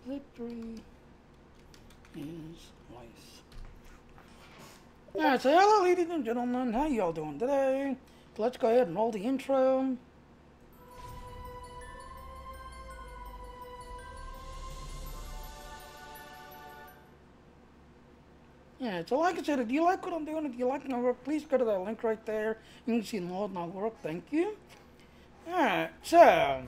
Victory is life. Alright, so hello ladies and gentlemen, how y'all doing today? Let's go ahead and roll the intro. Yeah, so like I said, if you like what I'm doing, if you like my work, please go to that link right there. You can see more of my work. Thank you. Alright, so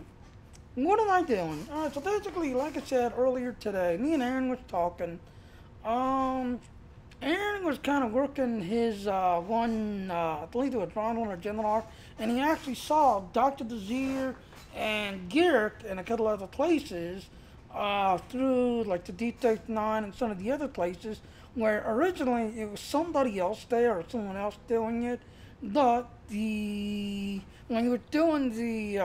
what am I doing? Alright, so basically, like I said earlier today, me and Aaron was talking. Um, Aaron was kind of working his I believe it was Ronald or Jem'Hadar, and he actually saw Dr. Desir and Garrick and a couple other places through like the D39 and some of the other places where originally it was somebody else there or someone else doing it, but when you were doing the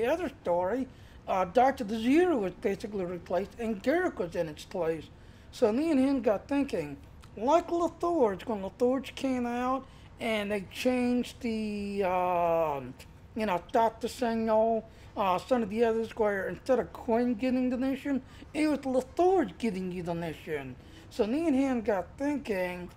other story, Dr. Desir was basically replaced and Garrick was in its place. So me and him got thinking, like LaForge, when LaForge came out and they changed the, Dr. Signal, some of the others where instead of Quinn getting the mission, it was LaForge getting you the mission. So me and him got thinking,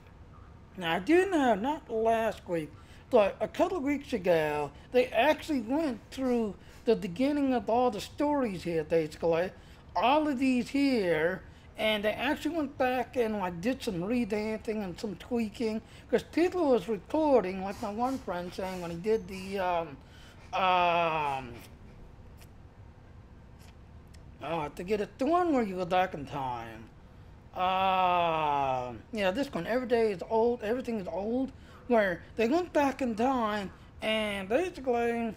now I do know, not last week, but a couple of weeks ago, they actually went through the beginning of all the stories here, basically, all of these here, and they actually went back and like did some revamping and some tweaking because people was reporting, like my one friend saying when he did to get it, the one where you go back in time. Yeah, this one, every day is old, everything is old, where they went back in time and basically.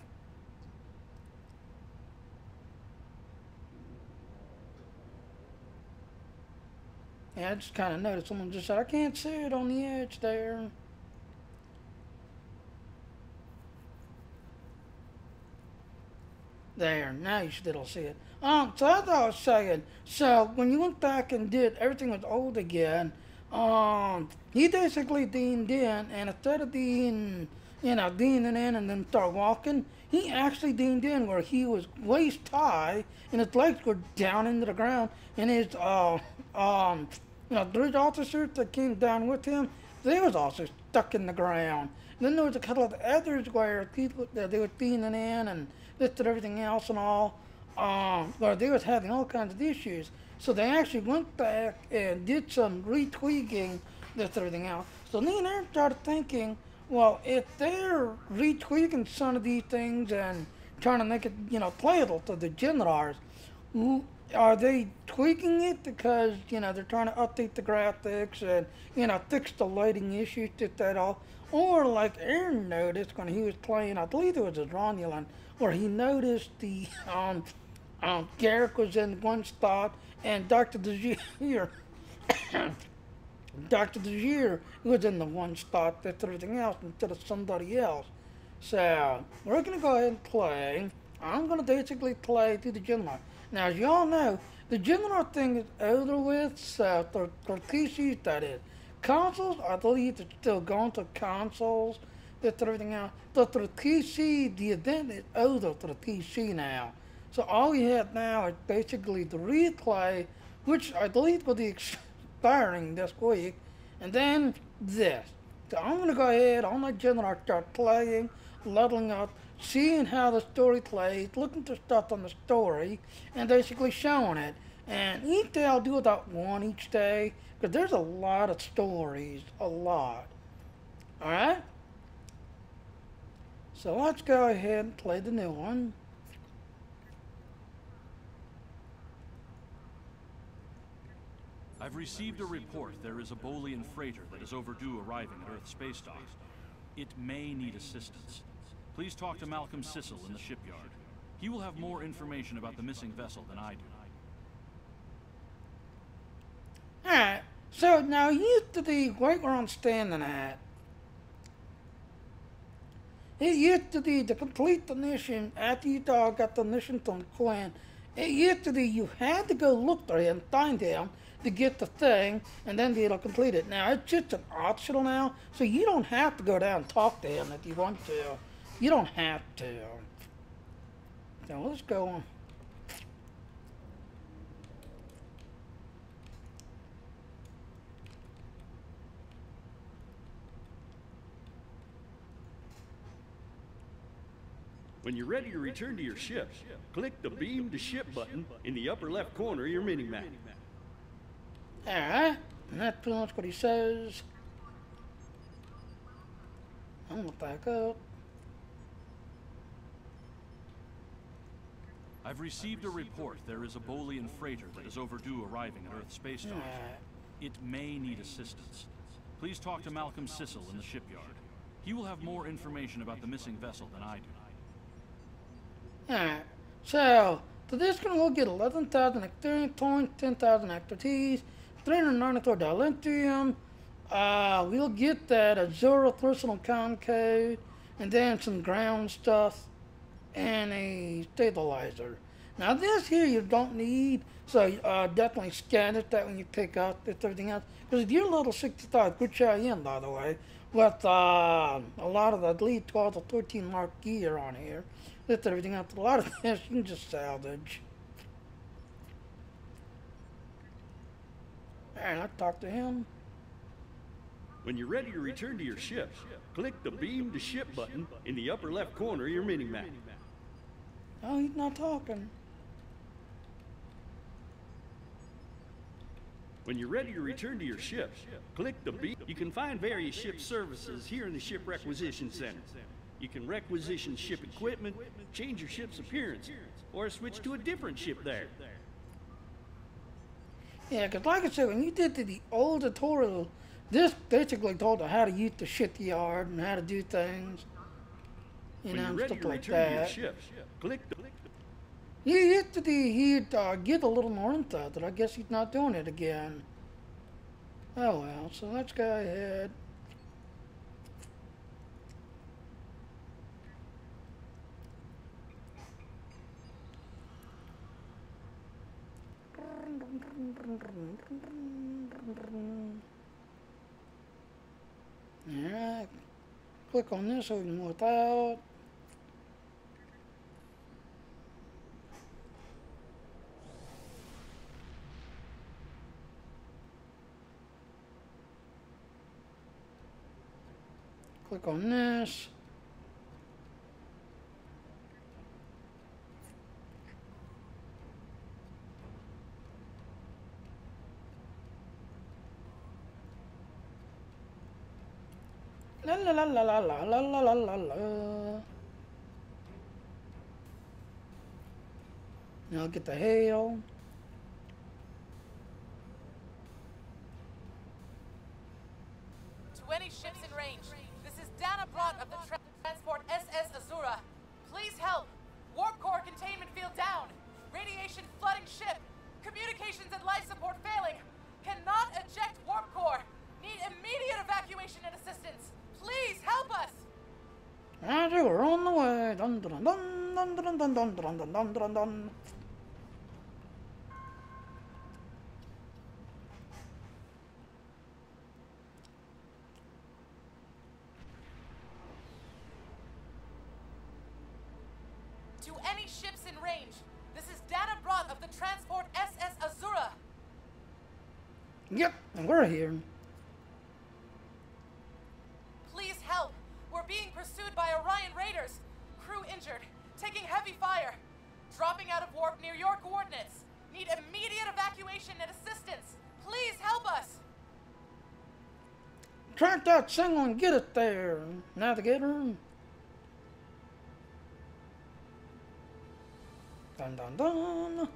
Yeah, I just kind of noticed someone just said, I can't see it on the edge there. There, now you should still see it. So as I was saying, so when you went back and did, everything was old again, he basically leaned in, and instead of leaning in and then start walking, he actually leaned in where he was waist high, and his legs were down into the ground, and his, bridge officers that came down with him, they was also stuck in the ground. And then there was a couple of others where people, they were leaning in and this and everything else and all, where they was having all kinds of issues. So they actually went back and did some retweaking, this and everything else. So me and Aaron started thinking, well, if they're retweaking some of these things and trying to make it, playable to the Jem'Hadars, are they tweaking it because, they're trying to update the graphics and, fix the lighting issues, did that all? Or like Aaron noticed when he was playing, I believe it was a Romulan, where he noticed the Garrick was in one spot and Dr. Desir Dr. Desir was in the one spot that's everything else instead of somebody else. So we're gonna go ahead and play. I'm gonna basically play through the Gemini. Now as y'all know, the Gemini thing is over with, so for PCs that is. Consoles, I believe it's still going to consoles, that's everything else. But for the PC, the event is over for the PC now. So all we have now is basically the replay, which I believe will be expiring this week, and then this. So I'm going to go ahead, on my general, start playing, leveling up, seeing how the story plays, looking for stuff on the story, and basically showing it. And each day I'll do about one each day, because there's a lot of stories, a lot. Alright? So let's go ahead and play the new one. I've received a report there is a Bolian freighter that is overdue arriving at Earth space dock. It may need assistance. Please talk to Malcolm Sissel in the shipyard. He will have more information about the missing vessel than I do. Alright, so now used to be right where I'm standing at. It used to be to complete the mission after you got the mission from Quinn. It used to be you had to go look for him, find him, to get the thing, and then be able to complete it. Now, it's just an optional now, so you don't have to go down and talk to him if you want to. You don't have to. So let's go on. When you're ready to return to your ship, click the Beam to Ship button in the upper left corner of your mini-map. Alright, and that's pretty much what he says. I'm gonna back up. I've received a report there is a Bolian freighter that is overdue arriving at Earth space dock. It may need assistance. Please talk to Malcolm Sissel in the shipyard. He will have more information about the missing vessel than I do. Alright, so this gonna go get 11,000 experience points, 10,000 expertise, $394 lithium. We'll get that Azura personal com code, and then some ground stuff, and a stabilizer. Now this here you don't need, so definitely scan it that when you pick up it's everything else. Because you're level 65, good try in by the way, with a lot of the Elite 12 to 13 mark gear on here. That's everything else. A lot of this you can just salvage. Alright, I'll talk to him. When you're ready to return to your ship, click the Beam to Ship button in the upper left corner of your mini-map. Oh, he's not talking. When you're ready to return to your ship, click the Beam. You can find various ship services here in the Ship Requisition Center. You can requisition ship equipment, change your ship's appearance, or switch to a different ship there. Yeah, because like I said, when you did the old tutorial, this basically told you how to use the shipyard and how to do things. You know, and stuff like that. Click the He'd give a little more info, but I guess he's not doing it again. Oh well, so let's go ahead. Alright, click on this so we can work out. Click on this. La la la la la la la la la la. Now get the hail. To any ships in range, this is Dana Brott of the transport SS Azura. Please help. Warp core containment field down. Radiation flooding ship. Communications and life support failing. Cannot eject warp core. Need immediate evacuation and assistance. Please help us. Roger, we're on the way. Dun dun dun dun dun dun dun dun dun dun dun dun. To any ships in range, this is Dana Brott of the transport SS Azura. Yep, and we're here. Please help. We're being pursued by Orion raiders. Crew injured, taking heavy fire. Dropping out of warp near your coordinates. Need immediate evacuation and assistance. Please help us. Track that signal and get it there. Navigator. Dun dun dun.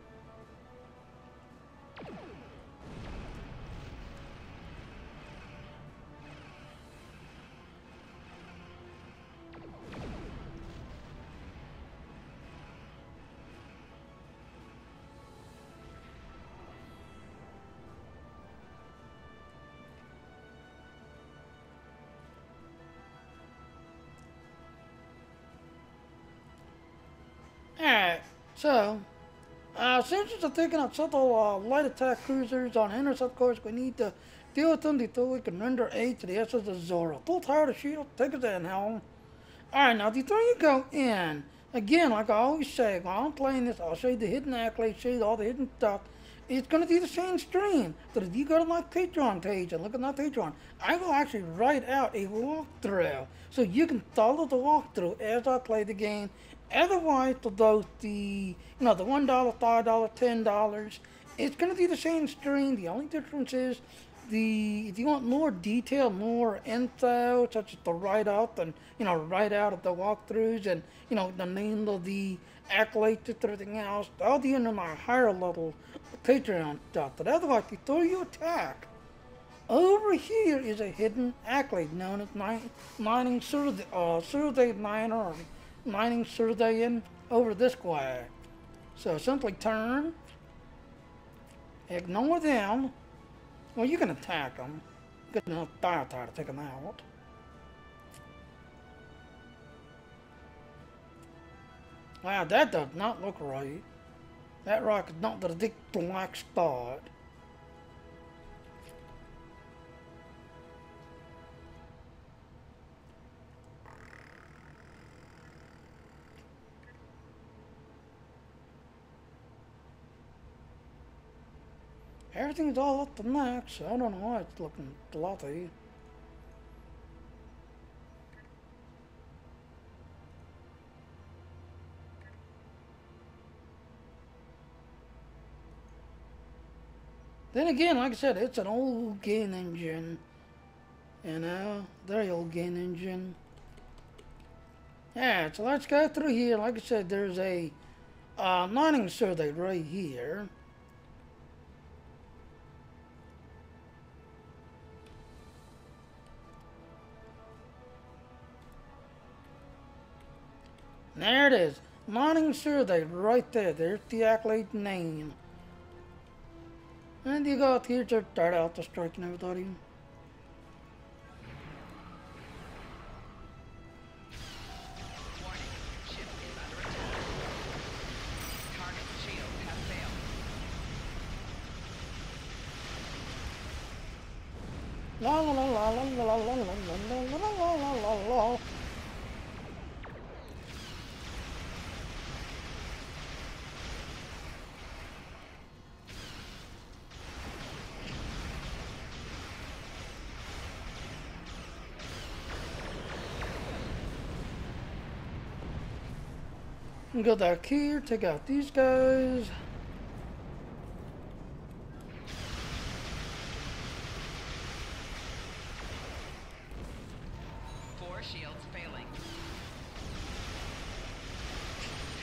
Alright, so, since it's taking out several light attack cruisers on intercept course, we need to deal with them before we can render aid to the SS Azura. Full tower to shield, take us in, Helm. Alright, now before you go in, again, like I always say, when I'm playing this, I'll show you the hidden accolades, show you all the hidden stuff. It's going to be the same stream, but if you go to my Patreon page and look at my Patreon, I will actually write out a walkthrough, so you can follow the walkthrough as I play the game, Otherwise, to those the $1, $5, $10, it's gonna be the same screen. The only difference is if you want more detail, more info, such as the write out and write out of the walkthroughs and the name of the accolades and everything else, I'll be in my higher level Patreon stuff. But otherwise, before you attack, over here is a hidden accolade known as mining survey miner or mining surveying over this way. So simply turn, ignore them. Well, you can attack them. Good enough fire to take them out. Wow, that does not look right. That rock is not the big black spot. Everything's all up to max, so I don't know why it's looking bloody. Then again, like I said, it's an old gain engine. Very old gain engine. Yeah, so let's go through here. Like I said, there's a mining survey right here. There it is. Mining survey right there. There's the accolade name. And you go out here to start out the striking everybody. La la la la la la la la la la la la la. Go back here, take out these guys. Four shields failing.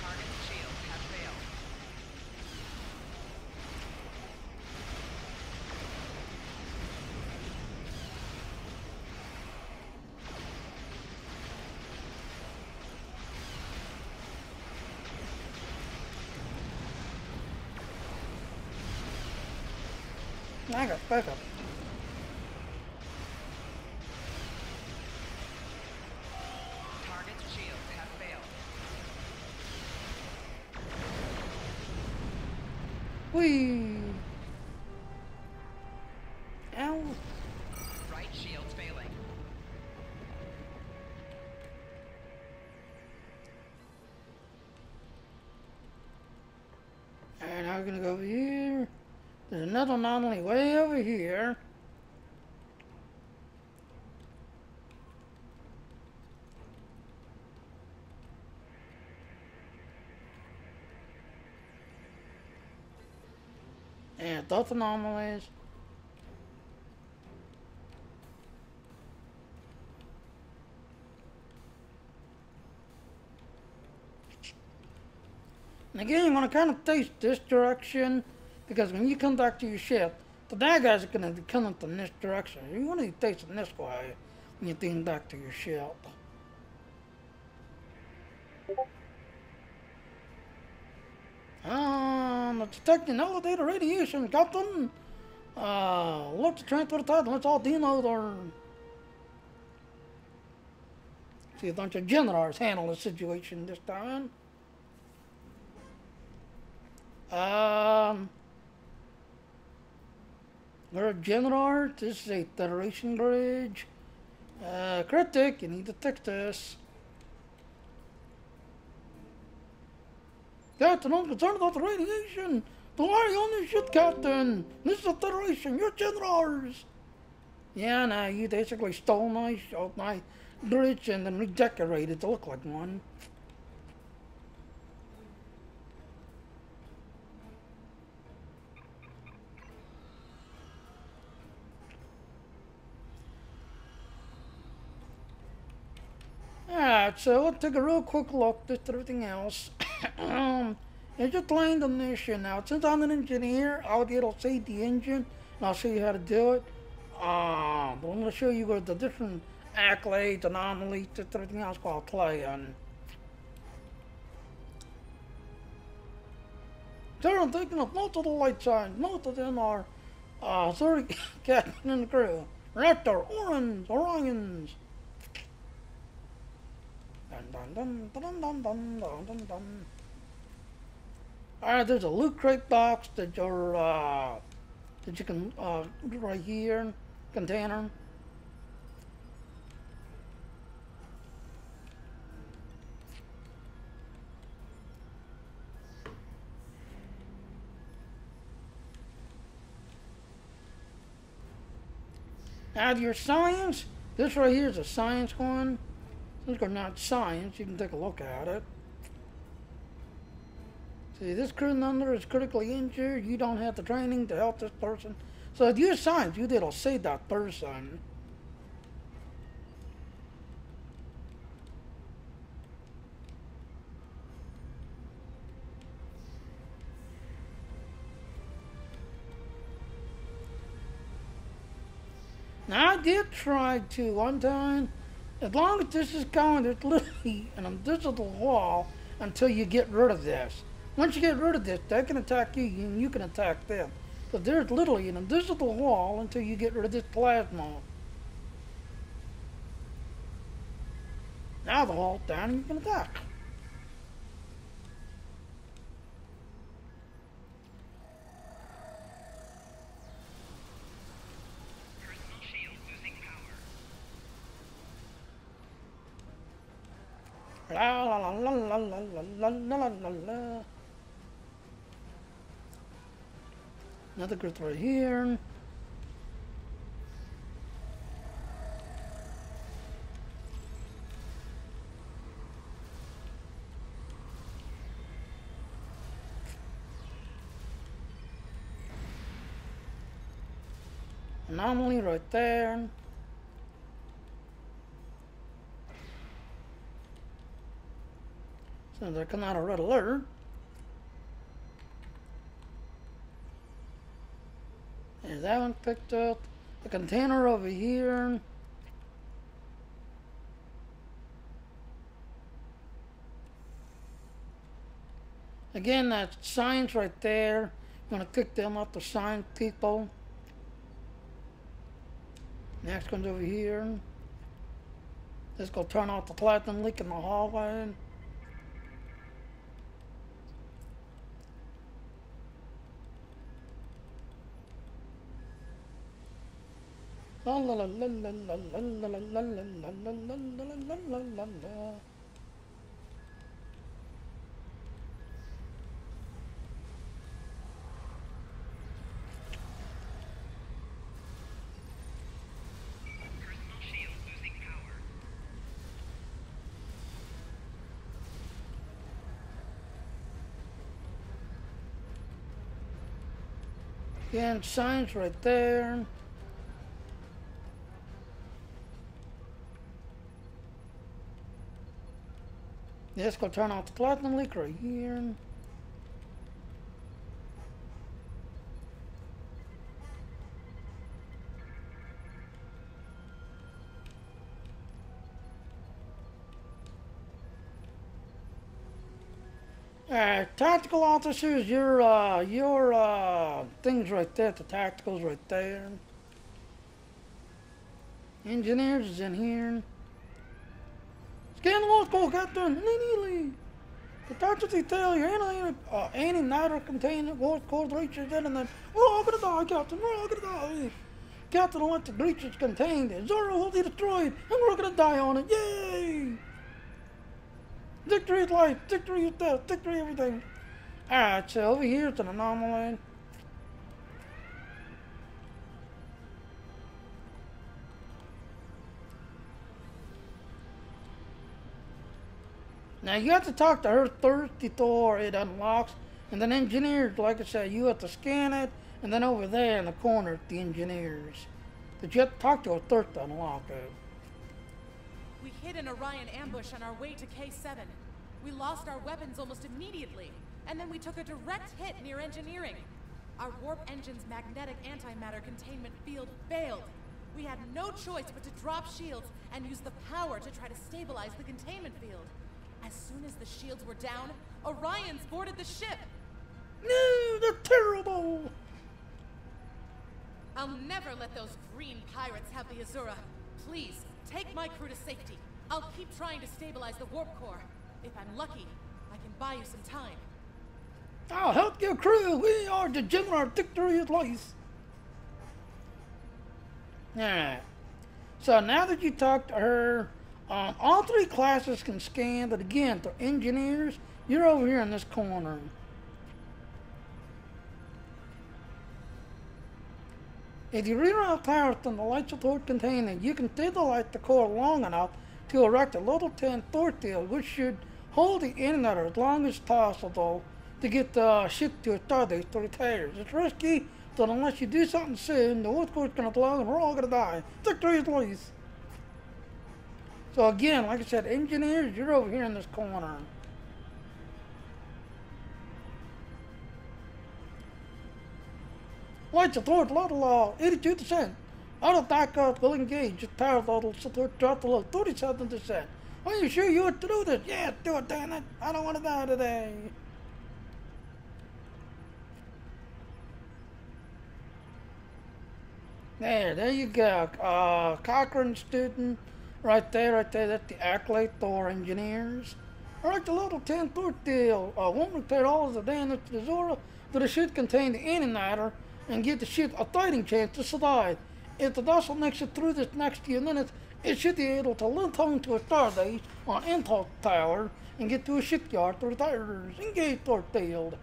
Target's shield has failed. I got backup. Target's shields have failed. Whee! Ow! Right shield's failing. And now we're gonna go over here. There's another anomaly way over here. And those anomalies. And again, you want to kind of face this direction. Because when you come back to your ship, the bad guys are going to be coming from this direction. You want to be facing this way when you're getting back to your ship. Detecting elevator radiation, Captain. Look to transfer the title. Let's all demo or see a bunch of Jem'Hadars handle the situation this time. We're a Jem'Hadar. This is a Federation bridge. Critic, you need to fix this. Captain, I'm concerned about the radiation. Why are you on this ship, Captain? This is a Federation. You're Jem'Hadars. Yeah, no, you basically stole my bridge and then redecorated to look like one. Alright, so let's take a real quick look at everything else. It's just laying the mission now. Since I'm an engineer, I'll be able to see the engine, and I'll show you how to do it. But I'm going to show you what the different accolades, anomalies, just everything else while playing. So I'm thinking of most of the light signs. Most of them are, sorry, captain and the crew. Raptor, Orions. Dun dun dun dun dun dun dun dun dun. Alright, there's a loot crate box that you can right here, container. Now your science, this right here is a science one. Since we're not science, you can take a look at it. See, this crew member is critically injured. You don't have the training to help this person. So if you science, you did save that person. Now I did try to one time. As long as this is going, there's literally an invisible wall until you get rid of this. Once you get rid of this, they can attack you and you can attack them. But there's literally an invisible wall until you get rid of this plasma. Now the wall's down and you can attack. Personal shield losing power. La la la la la la la la la la. Another group right here. Anomaly right there. So they're coming out of red alert. There's that one picked up. The container over here. Again, that's science right there. I'm going to kick them up to science people. Next one's over here. Let's go turn off the platinum leak in the hallway. La la la la la la la la la la la la la la la. Personal shield losing power. Again, science right there. Let's go turn off the platinum leak right here. Tactical officers, your things right there, the tacticals right there. Engineers is in here. Scan the wall call, Captain, immediately. The doctors tell you, anti-matter containment wall call breaches in, and then we're all gonna die, Captain. We're all gonna die. Captain, electric breaches contained. Zoro will be destroyed, and we're gonna die on it. Yay! Victory is life, victory is death, victory everything. Alright, so over here it's an anomaly. Now you have to talk to her first before it unlocks, and then engineers, like I said, you have to scan it, and then over there in the corner, the engineers. But you have to talk to her first to unlock it. We hid an Orion ambush on our way to K7. We lost our weapons almost immediately, and then we took a direct hit near engineering. Our warp engine's magnetic antimatter containment field failed. We had no choice but to drop shields and use the power to try to stabilize the containment field. As soon as the shields were down, Orions boarded the ship. No, they're terrible. I'll never let those green pirates have the Azura. Please, take my crew to safety. I'll keep trying to stabilize the warp core. If I'm lucky, I can buy you some time. I'll help your crew. We are the Jem'Hadar victorious life. Alright. So now that you talked to her, all three classes can scan, but again, the engineers, you're over here in this corner. If you reroute power from the light support container, you can stabilize the core long enough to erect a level 10 force field, which should hold the internet as long as possible to get the ship to a starbase to retire. It's risky, but unless you do something soon, the warp core's gonna blow and we're all gonna die. Victory is loose. So again, like I said, engineers, you're over here in this corner. Light support level 82%. Auto backup will engage. Just power level support drop below 37%. Are you sure you want to do this? Yeah, do it, damn it. I don't want to die today. There you go. Cochrane student, right there. That's the accolade for engineers. Alright, the level 10 port deal. Won't repair all of the damage to the Zora, but it should contain the antimatter and give the ship a fighting chance to survive. If the vessel makes it through this next few minutes, it should be able to lift home to a starbase on impulse power and get to a shipyard for retires. Engage port field.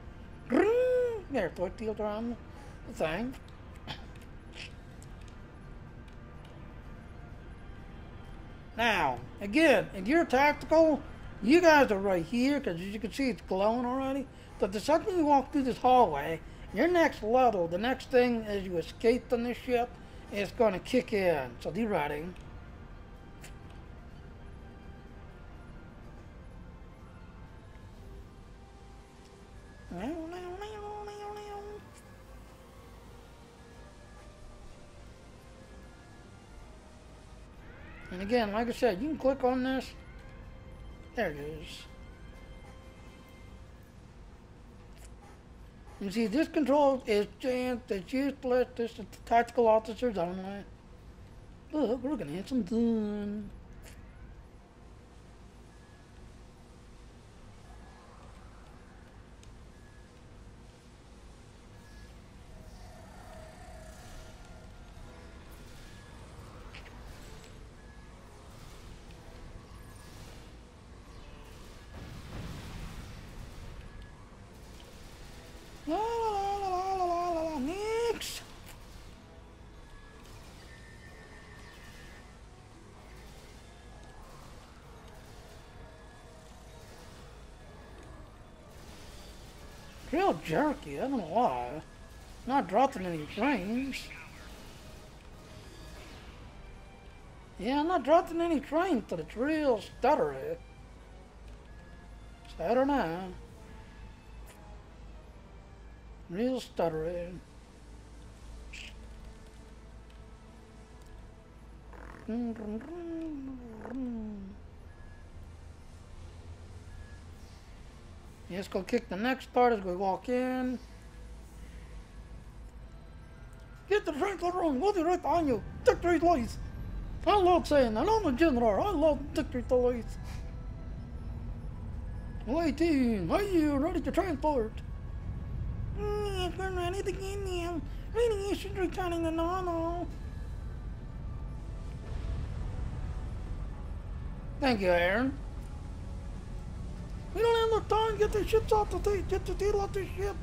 There, port field around the thing. Now, again, if you're tactical, you guys are right here, because as you can see, it's glowing already. But the second you walk through this hallway, your next level, the next thing as you escape from this ship, is going to kick in. So be ready. And again, like I said, you can click on this. There it is. You see, this control is jammed. It's used to let this tactical officers only. Look, we're gonna have some fun. La la la la la la la la. Next. Real jerky, I don't know why. Not dropping any trains. Yeah, I'm not dropping any trains, but it's real stuttery. So I don't know. Real stuttering. Let's go kick the next part as we walk in. Get to the Franklin room. We'll be right behind you. Victory lies. I love saying that. I'm a Jem'Hadar. I love victory lies. 18. Are you ready to transport? We're ready to get now. Radiation returning to normal. Thank you, Aaron. We don't have enough time to get the ships off the get the deal off the ship.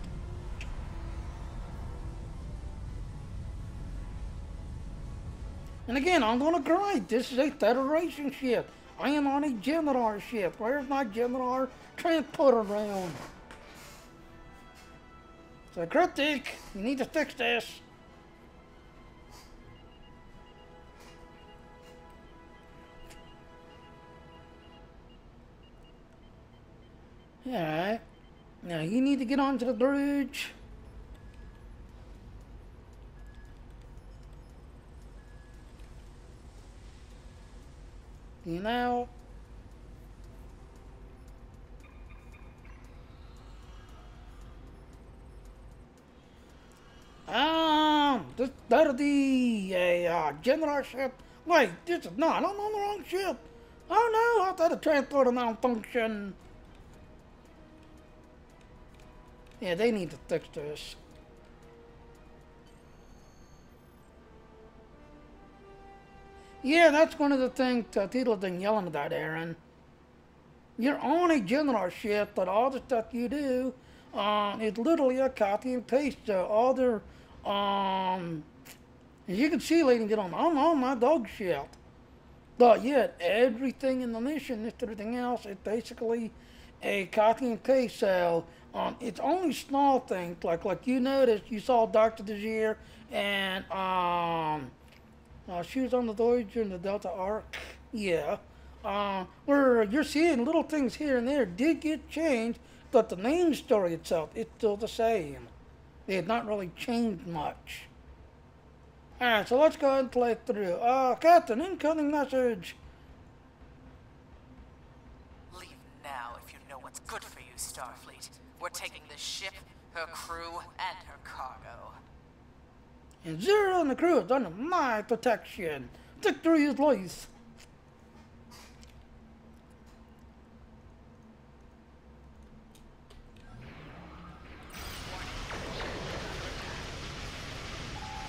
And again, I'm gonna grind. This is a Federation ship. I am on a Jem'Hadar ship. Where's my Jem'Hadar transporter round? So, Cryptic, you need to fix this. Alright. Now you need to get onto the bridge. You know. That'll be a general ship. Wait, this is not. I'm on the wrong ship. Oh no, I thought the transporter malfunction. Yeah, they need to fix this. Yeah, that's one of the things Tito's been yelling about, Aaron. You're on a general ship, but all the stuff you do is literally a copy and paste. All their, as you can see, ladies and gentlemen, I'm on my dog ship. But yet, everything in the mission, if everything else, is basically a copy and paste. So it's only small things, like you noticed, you saw Dr. Desir and she was on the Voyager and the Delta Arc. Yeah. Where you're seeing little things here and there did get changed, but the main story itself is still the same. They had not really changed much. Alright, so let's go ahead and play through. Captain, incoming message. Leave now if you know what's good for you, Starfleet. We're taking this ship, her crew, and her cargo. And Zero and the crew is under my protection. Victory is life.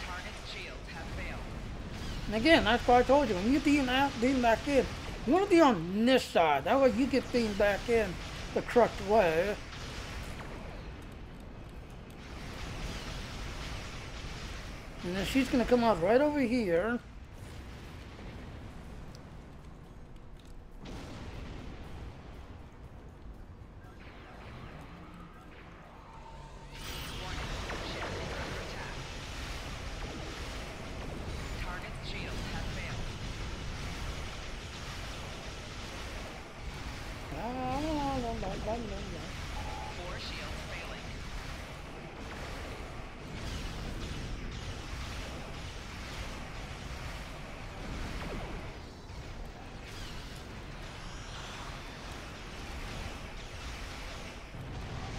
Target's shields have failed. And again, that's why I told you, when you beam out, beam back in, you want to be on this side. That way you get beamed back in the correct way. And then she's going to come out right over here. Target's shields have failed. Four shields failing.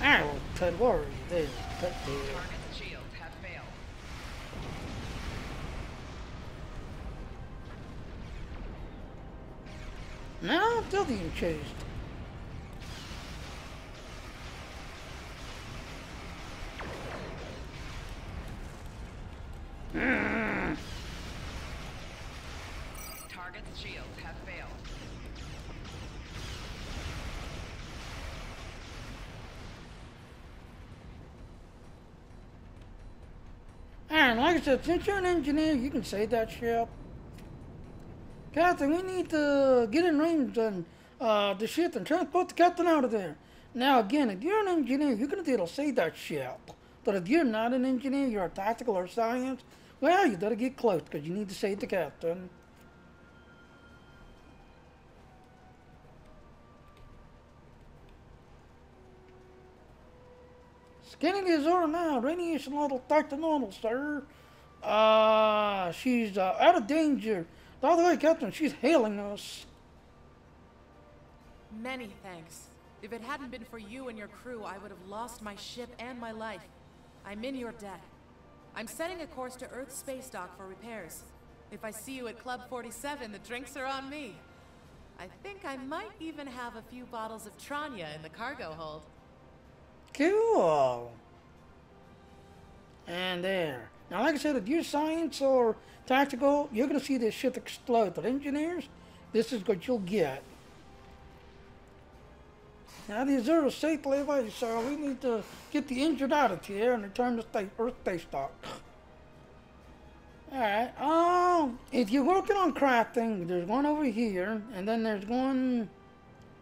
Ow, Ted Worry. There, Ted there. Target's shields have failed. Now I'm still being chased. Target's shields have failed. And like I said, since you're an engineer, you can save that ship. Captain, we need to get in range on the ship and transport the captain out of there. Now again, if you're an engineer, you're going to be able to save that ship. But if you're not an engineer, you're a tactical or science, well, you better get close because you need to save the captain. Scanning the Azura now. Radiation level back to normal, sir. She's out of danger. By the way, Captain, she's hailing us. Many thanks. If it hadn't been for you and your crew, I would have lost my ship and my life. I'm in your debt. I'm setting a course to Earth's space dock for repairs. If I see you at Club 47, the drinks are on me. I think I might even have a few bottles of Tranya in the cargo hold. Cool. And there. Now, like I said, if you're science or tactical, you're going to see this ship explode. But engineers, this is what you'll get. Now, the Azura is safely away, so we need to get the injured out of here and return to Earth space dock. Alright, if you're working on crafting, there's one over here, and then there's one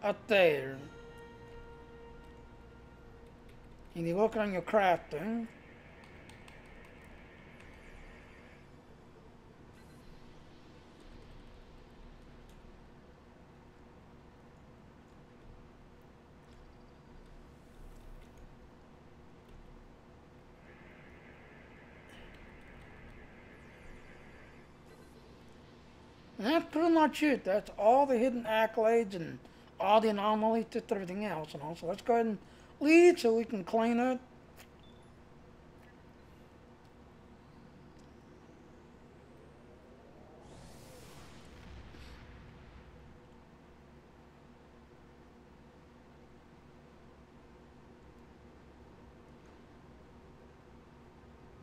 up there. And you're working on your crafting. And that's pretty much it. That's all the hidden accolades and all the anomalies and everything else. And also, let's go ahead and lead so we can clean it.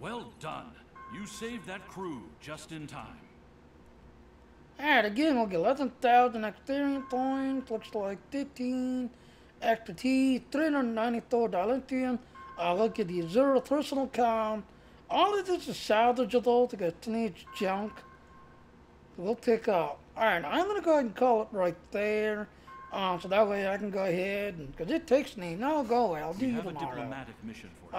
Well done. You saved that crew just in time. Alright, again, we'll get 11,000 experience points. Looks like 15 expertise, $394 lithium. Look at the 0 personal count. All of this is salvageable because it needs junk. We'll pick up. Alright, I'm going to go ahead and call it right there. So that way I can go ahead and, because it takes me, no, go away, I'll do We you have a tomorrow. diplomatic mission for you.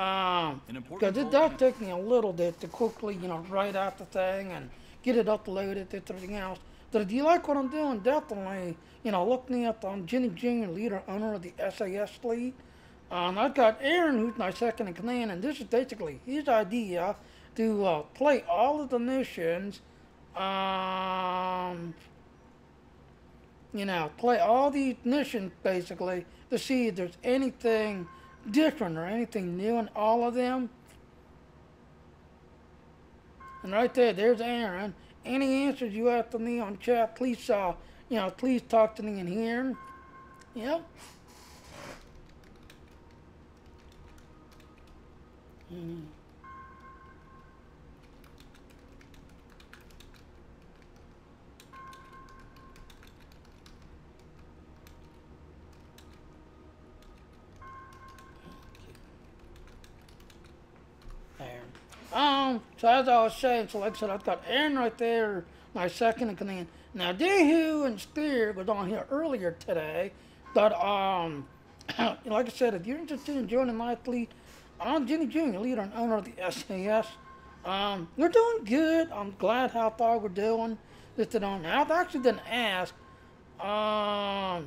Because important it does take me a little bit to quickly, write out the thing and get it uploaded and everything else. So if you like what I'm doing, definitely, look me up on Jenny Jr., leader, owner of the SAS fleet. I've got Aaron, who's my second in command, and this is basically his idea to play all of the missions, play all these missions basically to see if there's anything different or anything new in all of them. And right there's Aaron. Any answers you have to me on chat, please, please talk to me in here. Yep. So as I was saying, so like I said, I've got Aaron right there, my second in command. Now, Dehu and Spear was on here earlier today, but like I said, if you're interested in joining my fleet, I'm Jenny Jr., leader and owner of the SAS. We're doing good. I'm glad how far we're doing. I've actually been asked. We're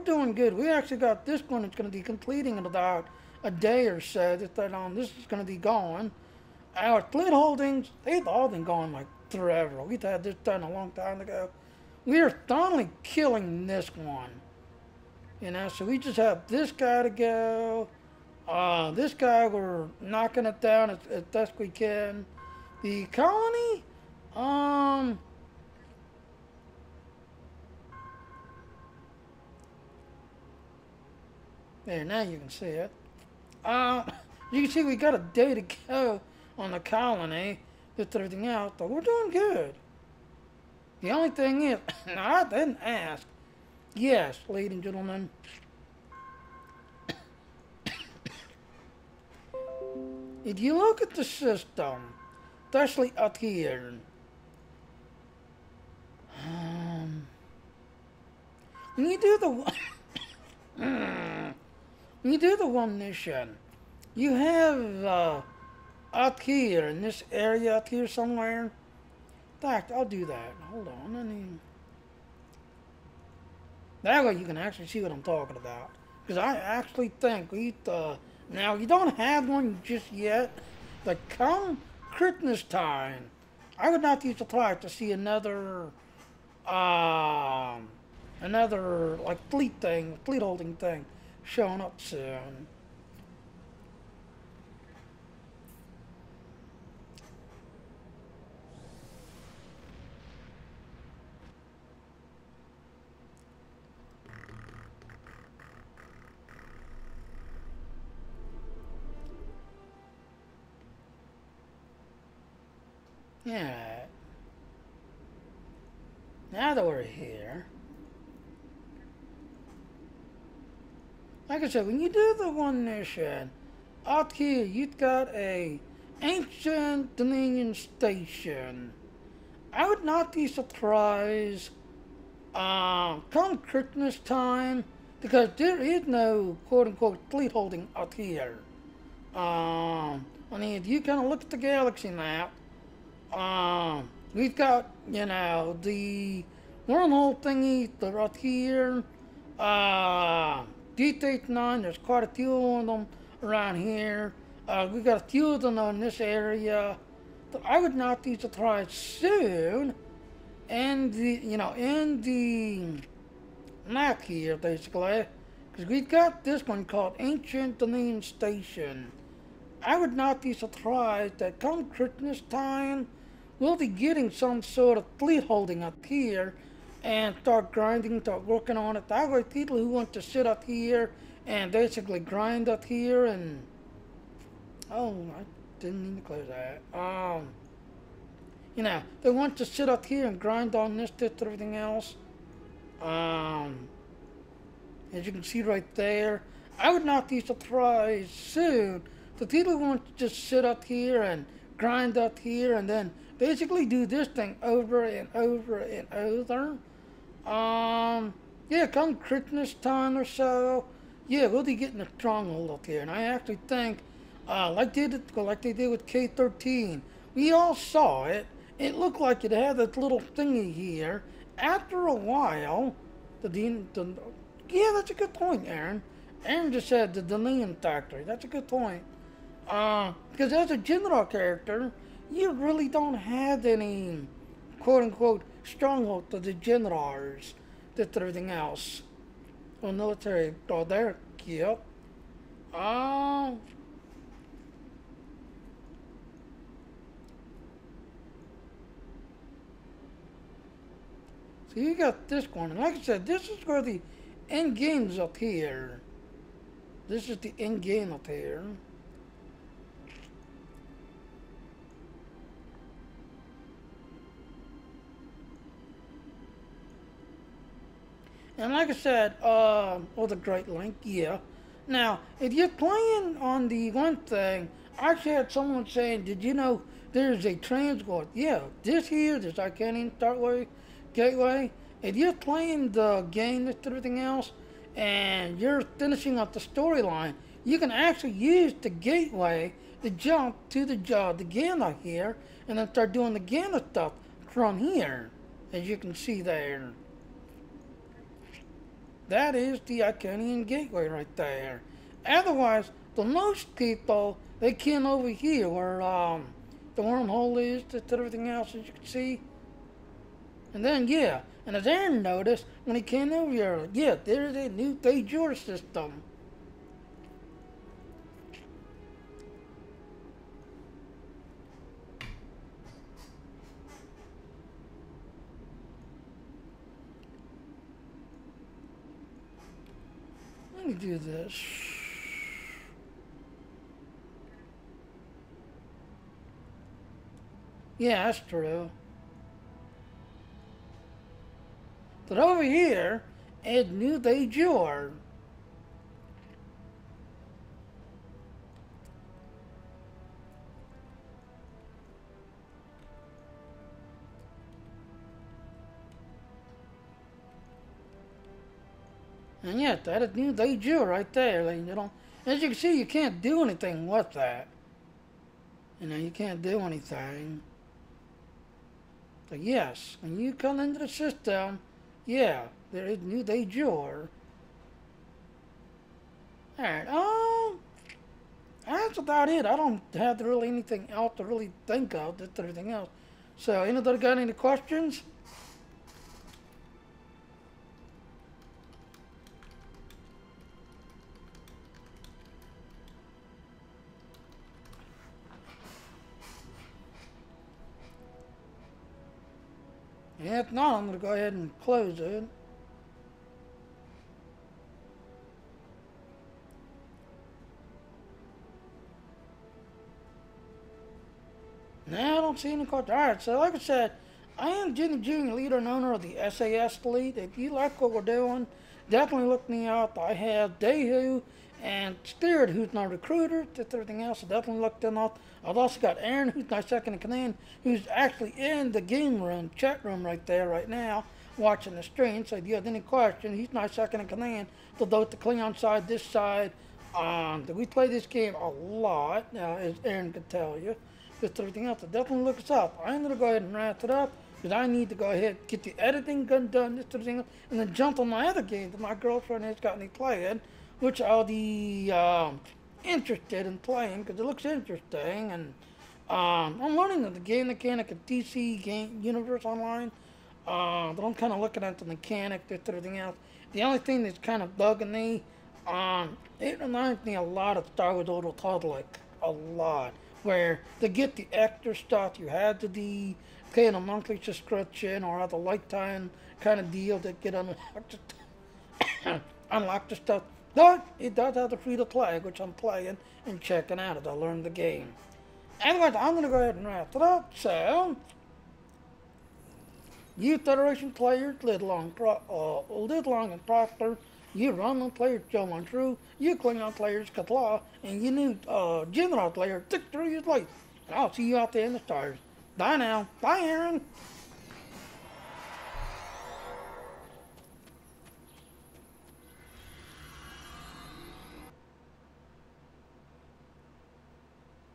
doing good. We actually got this one that's going to be completing in about a day or so. This is going to be going. Our fleet holdings, they've all been going like forever. We've had this done a long time ago. We are finally killing this one. So we just have this guy to go. This guy, we're knocking it down as best we can. The colony, there, now you can see it. You can see we got a day to go on the colony with everything else, but we're doing good. The only thing is, now I didn't ask. Yes, ladies and gentlemen. If you look at the system, especially up here, when you do the one mission, you have up here in this area up here somewhere. In fact, I'll do that. Hold on, that way you can actually see what I'm talking about. Because I actually think now you don't have one just yet, but come Christmas time, I would not be surprised to see another like fleet holding thing showing up soon. Yeah. Now that we're here, like I said, when you do the one mission, out here you've got a ancient Dominion station. I would not be surprised come Christmas time, because there is no quote-unquote fleet holding up here. If you kind of look at the galaxy map, we've got, the wormhole thingy, the up here, D-39, there's quite a few of them around here. We've got a few of them in this area. But I would not be surprised soon in the, in the map here, basically. Because we've got this one called Ancient Dominion Station. I would not be surprised that come Christmas time, we'll be getting some sort of fleet holding up here and start grinding, start working on it. That way people who want to sit up here and basically grind up here and... Oh, I didn't mean to close that. They want to sit up here and grind on this, everything else. As you can see right there, I would not be surprised soon the people who want to just sit up here and grind up here and then basically do this thing over and over and over. Yeah, come Christmas time or so, yeah, we'll be getting a stronghold up here. And I actually think, like they did with K-13, we all saw it. It looked like it had that little thingy here. After a while, yeah, that's a good point, Aaron. Aaron just said the Dominion Factory. That's a good point. Because as a general character, you really don't have any quote-unquote stronghold to the generals that everything else. Well, military, oh, they're cute. So you got this one. And like I said, this is where the end game's up here. This is the end game up here. And like I said, the Great Link, yeah. Now, if you're playing on the one thing, I actually had someone saying, did you know there's a transport? Yeah, this Arcanian Startway Gateway. If you're playing the game and everything else, and you're finishing up the storyline, you can actually use the gateway to jump to the Gana here, and then start doing the Gana stuff from here, as you can see there. That is the Iconian Gateway right there. Otherwise, the most people, they came over here where the wormhole is, to everything else, as you can see. And then, yeah, and as Aaron noticed, when he came over here, yeah, there's a new de jure system. Let me do this. Yeah, that's true. But over here, is new de jure. And yeah, that is new de jure right there. As you can see, you can't do anything with that. You can't do anything. But yes, when you come into the system, yeah, there is new de jure. Alright, that's about it. I don't have really anything else to really think of, just everything else. So, anybody got any questions? If not, I'm going to go ahead and close it. Now I don't see any questions. Alright, so like I said, I am Jimmy Jr., leader and owner of the SAS fleet. If you like what we're doing, definitely look me up. I have Dehu and Spirit, who's my recruiter, just everything else, so definitely look them up. I've also got Aaron, who's my second in command, who's actually in the game room, chat room right there, right now, watching the stream. So if you have any questions, he's my second in command. So both the Klingon side, this side, we play this game a lot, now, as Aaron could tell you. Just everything else, so definitely look us up. I'm going to go ahead and wrap it up, because I need to go ahead and get the editing done, this everything else, and then jump on my other game that my girlfriend has got me playing, which I'll be interested in playing because it looks interesting, and I'm learning the game mechanic of DC Game Universe Online. But I'm kind of looking at the mechanic, this, everything else. The only thing that's kind of bugging me, it reminds me a lot of Star Wars Old Republic, a lot. Where to get the extra stuff, you had to be paying a monthly subscription or have a lifetime kind of deal to get unlock the stuff. But it does have the free to play, which I'm playing and checking out as I learn the game. Anyways, I'm going to go ahead and wrap it up. So, you Federation players, live long and prosper. You Romulan players, Joe and True. You Klingon players, Katla. And you new Jem'Hadar players, stick through your life. And I'll see you out there in the stars. Bye now. Bye, Aaron.